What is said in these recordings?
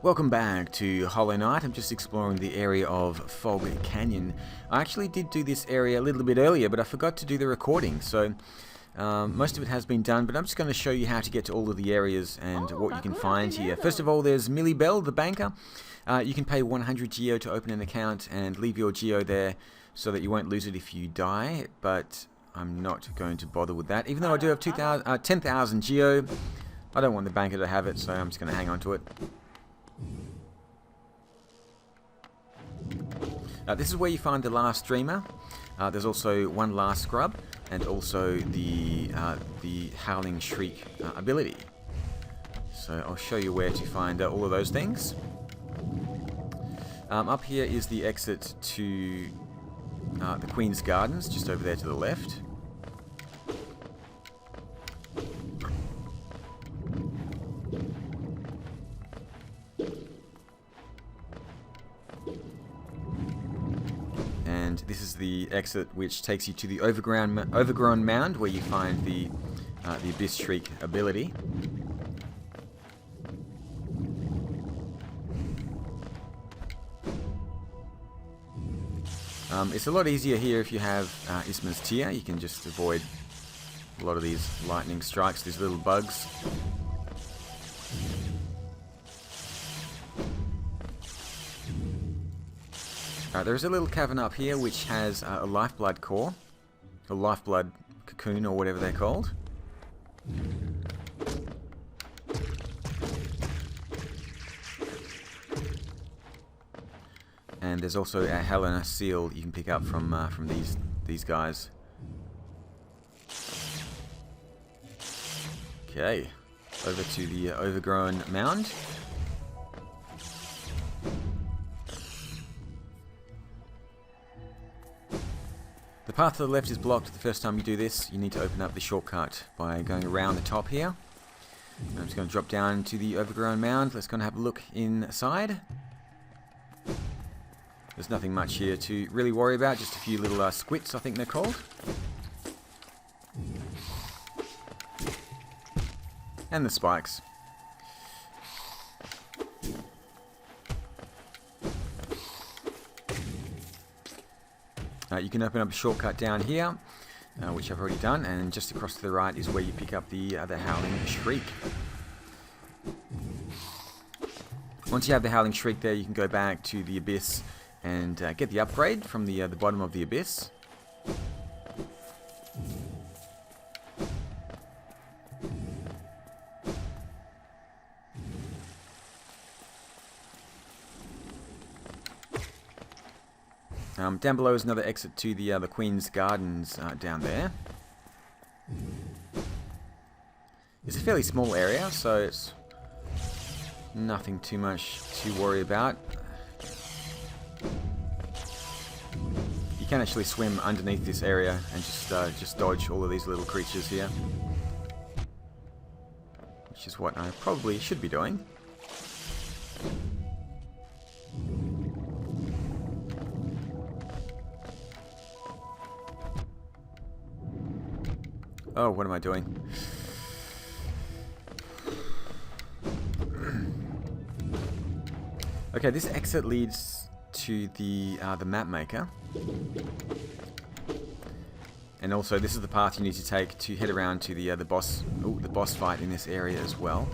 Welcome back to Hollow Knight. I'm just exploring the area of Fog Canyon. I actually did do this area a little bit earlier, but I forgot to do the recording, so most of it has been done, but I'm just going to show you how to get to all of the areas and what you can find here. First of all, there's Millie Bell, the banker. You can pay 100 Geo to open an account and leave your Geo there so that you won't lose it if you die, but I'm not going to bother with that. Even though I do have 10,000 Geo, I don't want the banker to have it, so I'm just going to hang on to it. This is where you find the last dreamer. There's also one last scrub, and also the Howling Shriek ability. So I'll show you where to find all of those things. Up here is the exit to the Queen's Gardens, just over there to the left. And this is the exit which takes you to the Overgrown Mound, where you find the Abyss Shriek ability. It's a lot easier here if you have Isma's Tear. You can just avoid a lot of these lightning strikes, these little bugs. There's a little cavern up here which has a lifeblood core, a lifeblood cocoon, or whatever they're called. And there's also a Helena seal you can pick up from these guys. Okay, over to the Overgrown Mound. The path to the left is blocked the first time you do this. You need to open up the shortcut by going around the top here. I'm just going to drop down to the Overgrown Mound. Let's go and have a look inside. There's nothing much here to really worry about, just a few little squits, I think they're called. And the spikes. You can open up a shortcut down here, which I've already done, and just across to the right is where you pick up the Howling Shriek. Once you have the Howling Shriek there, you can go back to the Abyss and get the upgrade from the bottom of the Abyss. Down below is another exit to the Queen's Gardens down there. It's a fairly small area, so it's nothing too much to worry about. You can actually swim underneath this area and just dodge all of these little creatures here, which is what I probably should be doing. Oh, what am I doing? Okay, this exit leads to the Mapmaker. And also, this is the path you need to take to head around to the boss fight in this area as well.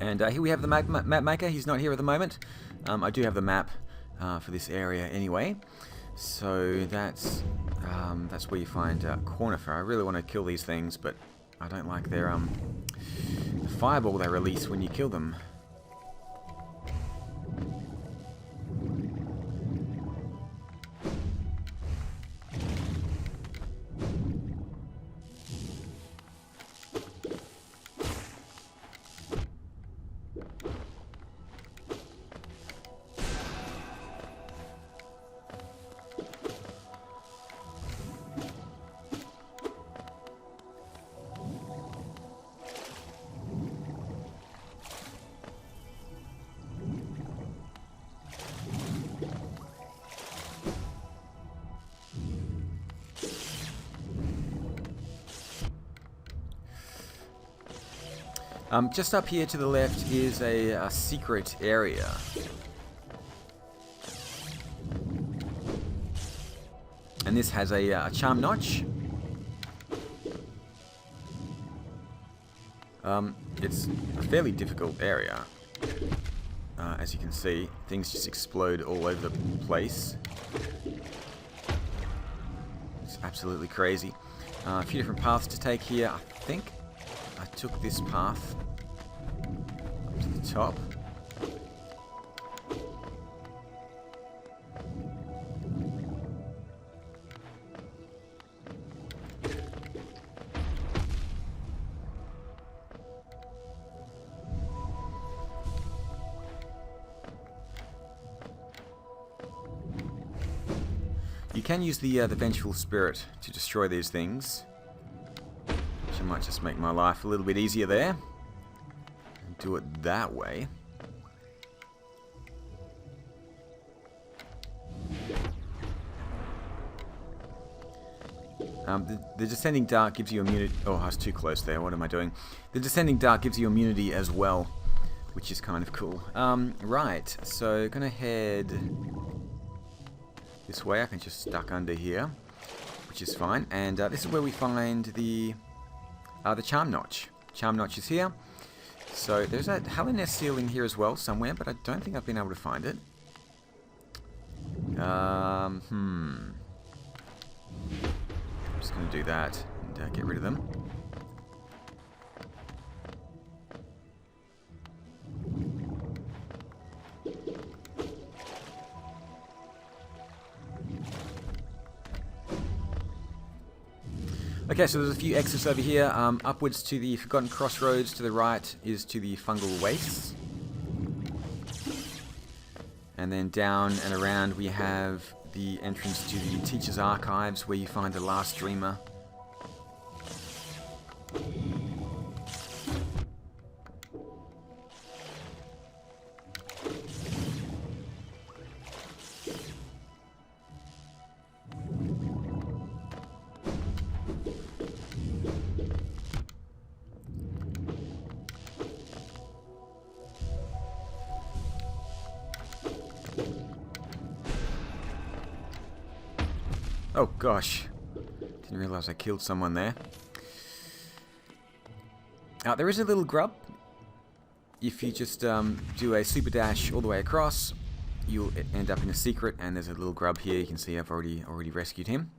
And here we have the Mapmaker. He's not here at the moment. I do have the map for this area anyway. So that's where you find Cornifer. I really want to kill these things, but I don't like their the fireball they release when you kill them. Just up here to the left is a secret area. And this has a charm notch. It's a fairly difficult area. As you can see, things just explode all over the place. It's absolutely crazy. A few different paths to take here. I think I took this path up to the top. You can use the Vengeful Spirit to destroy these things, which might just make my life a little bit easier there. Do it that way. The Descending Dark gives you immunity. Oh, I was too close there. What am I doing? The Descending Dark gives you immunity as well, which is kind of cool. Right, so gonna head this way. I can just duck under here, which is fine. And this is where we find the charm notch. Charm notch is here. So there's a Hallownest seal in here as well somewhere, but I don't think I've been able to find it. I'm just going to do that and get rid of them. Okay, so there's a few exits over here. Upwards to the Forgotten Crossroads, to the right is to the Fungal Wastes. And then down and around we have the entrance to the Teacher's Archives, where you find the last Dreamer. Oh gosh, didn't realise I killed someone there. There is a little grub. If you just do a super dash all the way across, you'll end up in a secret, and there's a little grub here. You can see I've already rescued him.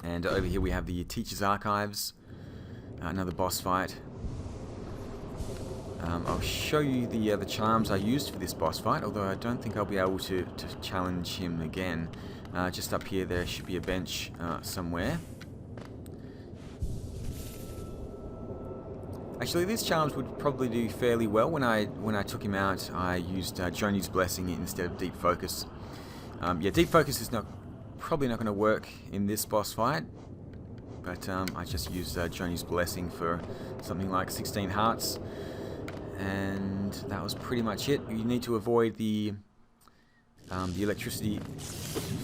And over here we have the Teacher's Archives, another boss fight. I'll show you the charms I used for this boss fight, although I don't think I'll be able to challenge him again. Just up here there should be a bench somewhere. Actually, these charms would probably do fairly well. When I took him out, I used Joni's Blessing instead of Deep Focus. Yeah, Deep Focus is probably not going to work in this boss fight, but I just used Joni's Blessing for something like 16 hearts, and that was pretty much it. You need to avoid the electricity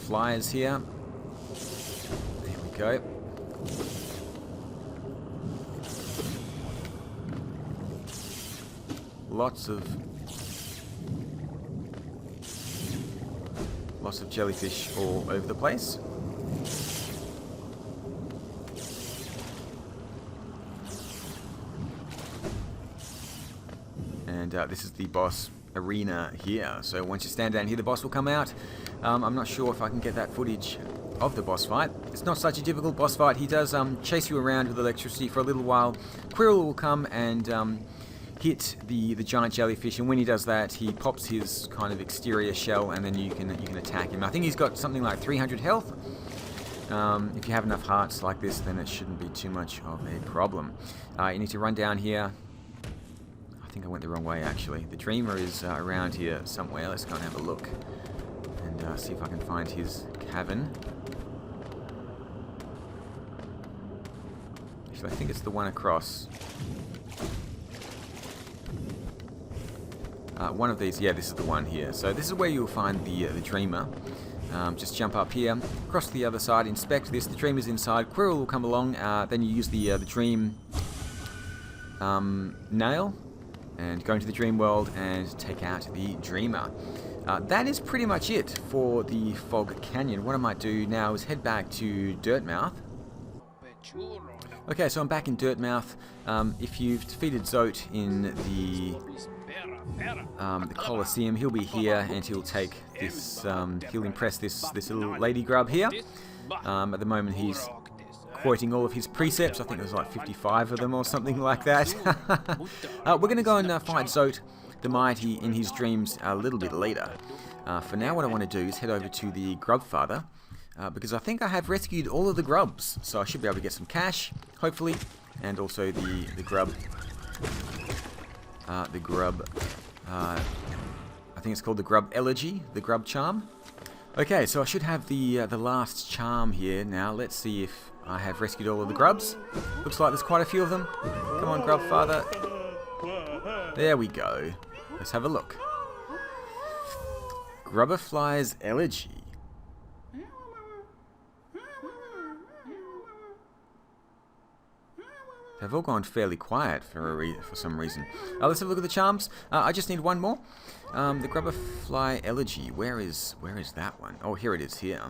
flyers here. There we go. Lots of jellyfish all over the place. And this is the boss arena here. So once you stand down here, the boss will come out. I'm not sure if I can get that footage of the boss fight. It's not such a difficult boss fight. He does chase you around with electricity for a little while. Quirrell will come and hit the giant jellyfish, and when he does that, he pops his kind of exterior shell, and then you can attack him. I think he's got something like 300 health. If you have enough hearts like this, then it shouldn't be too much of a problem. You need to run down here. I think I went the wrong way, actually. The Dreamer is around here somewhere. Let's go and have a look and see if I can find his cavern. Actually, I think it's the one across. One of these, yeah, this is the one here. So this is where you'll find the Dreamer. Just jump up here, cross to the other side, inspect this. The Dreamer's inside. Quirrell will come along. Then you use the Dream nail and go into the dream world and take out the dreamer. That is pretty much it for the Fog Canyon. What I might do now is head back to Dirtmouth. Okay, so I'm back in Dirtmouth. If you've defeated Zote in the Colosseum, he'll be here and he'll take this, he'll impress this little lady grub here. At the moment he's quoting all of his precepts. I think there's like 55 of them or something like that. We're going to go and fight Zote the Mighty in his dreams a little bit later. For now, what I want to do is head over to the Grub Father, because I think I have rescued all of the grubs, so I should be able to get some cash, hopefully, and also the grub. I think it's called the Grub Elegy, the Grub Charm. Okay, so I should have the last charm here now. Let's see if I have rescued all of the grubs. Looks like there's quite a few of them. Come on, Grub Father. There we go. Let's have a look. Grubberfly's Elegy. They've all gone fairly quiet for some reason. Let's have a look at the charms. I just need one more. The Grubberfly Elegy. Where is that one? Oh, here it is. Here.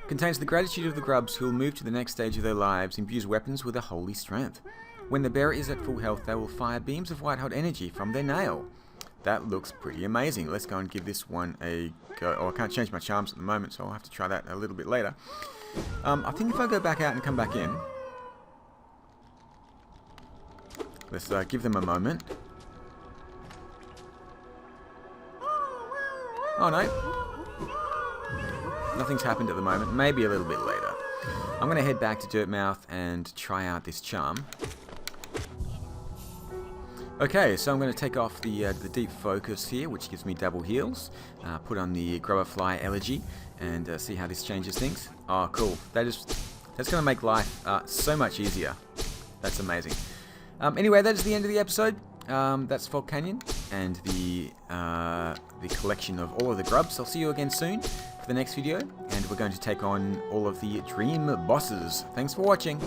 Contains the gratitude of the grubs who will move to the next stage of their lives. Imbues weapons with a holy strength. When the bearer is at full health, they will fire beams of white-hot energy from their nail. That looks pretty amazing. Let's go and give this one a go. Oh, I can't change my charms at the moment, so I'll have to try that a little bit later. I think if I go back out and come back in, let's give them a moment. Oh no, nothing's happened at the moment. Maybe a little bit later. I'm going to head back to Dirtmouth and try out this charm. Okay, so I'm going to take off the deep focus here, which gives me double heals. Put on the Grubberfly Elegy and see how this changes things. Oh, cool. That's going to make life so much easier. That's amazing. Anyway, that is the end of the episode. That's Fog Canyon and the collection of all of the grubs. I'll see you again soon for the next video, and we're going to take on all of the dream bosses. Thanks for watching.